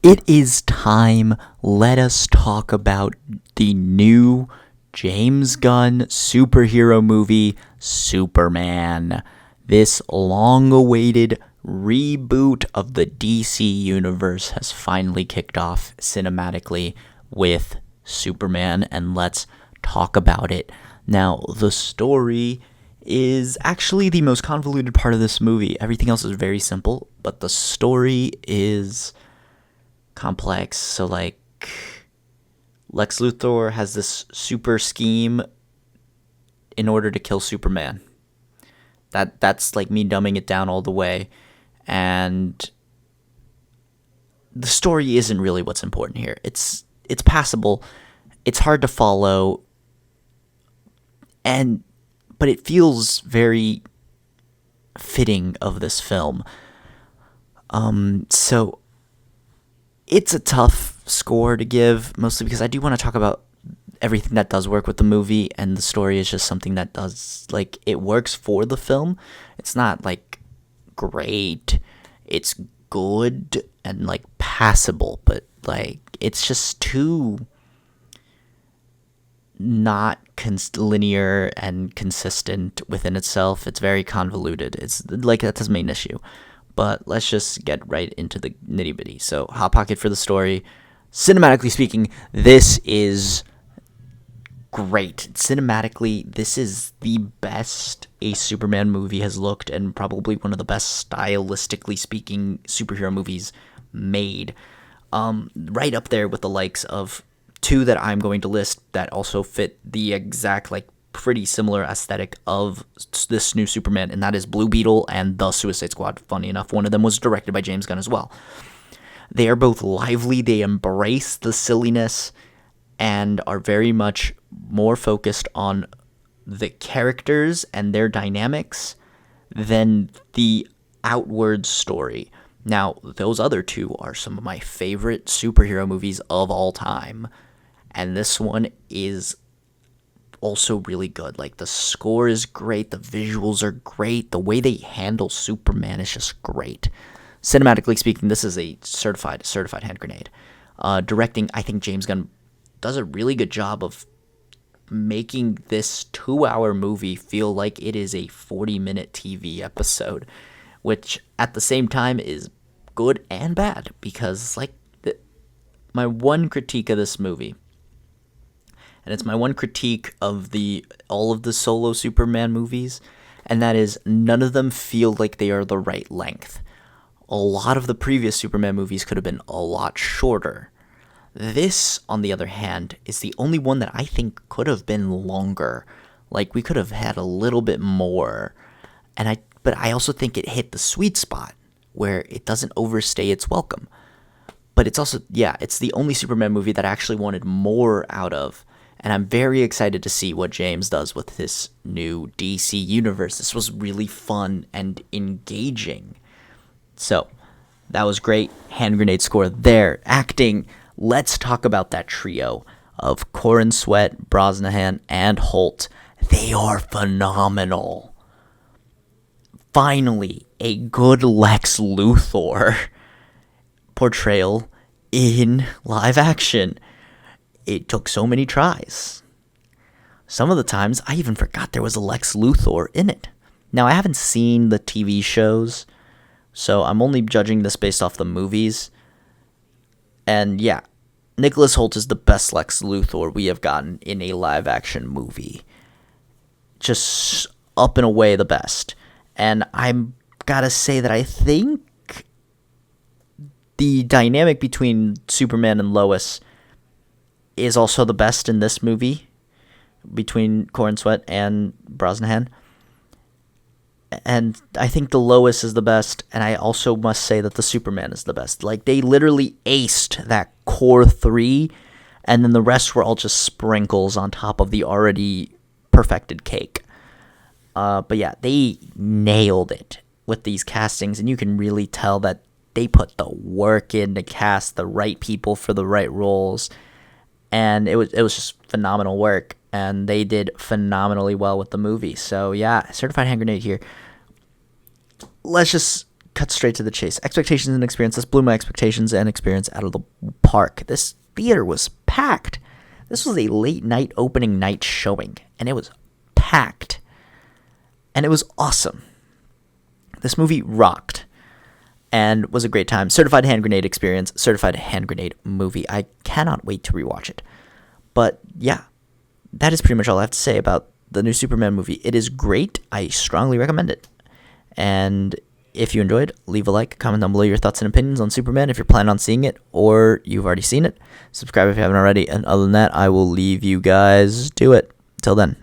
It is time. Let us talk about the new James Gunn superhero movie, Superman. This long awaited reboot of the DC universe has finally kicked off cinematically with Superman, and let's talk about it. Now, the story is actually the most convoluted part of this movie. Everything else is very simple, but the story is complex. So, like, Lex Luthor has this super scheme in order to kill Superman. That's like me dumbing it down all the way, and the story isn't really what's important here. It's passable. It's hard to follow, and but it feels very fitting of this film. So it's a tough score to give, mostly because I do want to talk about everything that does work with the movie, and the story is just something that does, like, it works for the film. It's not like great. It's good and like passable, but like it's just too not linear and consistent within itself. It's very convoluted. It's like that's the main issue. But let's just get right into the nitty bitty. So, Hot Pocket for the story. Cinematically speaking, this is great. Cinematically, this is the best a Superman movie has looked, and probably one of the best, stylistically speaking, superhero movies made. Right up there with the likes of two that I'm going to list that also fit the exact, like, pretty similar aesthetic of this new Superman, and that is Blue Beetle and The Suicide Squad. Funny enough, one of them was directed by James Gunn as well. They are both lively, they embrace the silliness, and are very much more focused on the characters and their dynamics than the outward story. Now, those other two are some of my favorite superhero movies of all time, and this one is also really good. Like, the score is great, the visuals are great, the way they handle Superman is just great. Cinematically speaking, this is a certified hand grenade. Directing, I think James Gunn does a really good job of making this 2-hour movie feel like it is a 40-minute TV episode, which at the same time is good and bad, because like my one critique of this movie, and it's my one critique of all of the solo Superman movies, and that is none of them feel like they are the right length. A lot of the previous Superman movies could have been a lot shorter. This, on the other hand, is the only one that I think could have been longer. Like, we could have had a little bit more. But I also think it hit the sweet spot where it doesn't overstay its welcome. But it's also, yeah, it's the only Superman movie that I actually wanted more out of. And I'm very excited to see what James does with this new DC universe. This was really fun and engaging. So, that was great. Hand grenade score there. Acting. Let's talk about that trio of Corrin Sweat, Brosnahan, and Holt. They are phenomenal. Finally, a good Lex Luthor portrayal in live action. It took so many tries. Some of the times, I even forgot there was a Lex Luthor in it. Now, I haven't seen the TV shows, so I'm only judging this based off the movies. And yeah, Nicholas Hoult is the best Lex Luthor we have gotten in a live-action movie. Just up and away the best. And I'm gotta say that I think the dynamic between Superman and Lois is also the best in this movie, between Corrin Sweat and Brosnahan. And I think the Lois is the best, and I also must say that the Superman is the best. Like, they literally aced that core three, and then the rest were all just sprinkles on top of the already perfected cake. But yeah, they nailed it with these castings, and you can really tell that they put the work in to cast the right people for the right roles, and it was just phenomenal work. And they did phenomenally well with the movie. So yeah, certified hand grenade here. Let's just cut straight to the chase. Expectations and experience. This blew my expectations and experience out of the park. This theater was packed. This was a late night opening night showing, and it was packed. And it was awesome. This movie rocked and was a great time. Certified hand grenade experience, certified hand grenade movie. I cannot wait to rewatch it. But yeah, that is pretty much all I have to say about the new Superman movie. It is great. I strongly recommend it. And if you enjoyed, leave a like, comment down below your thoughts and opinions on Superman if you're planning on seeing it or you've already seen it. Subscribe if you haven't already. And other than that, I will leave you guys to it. Till then.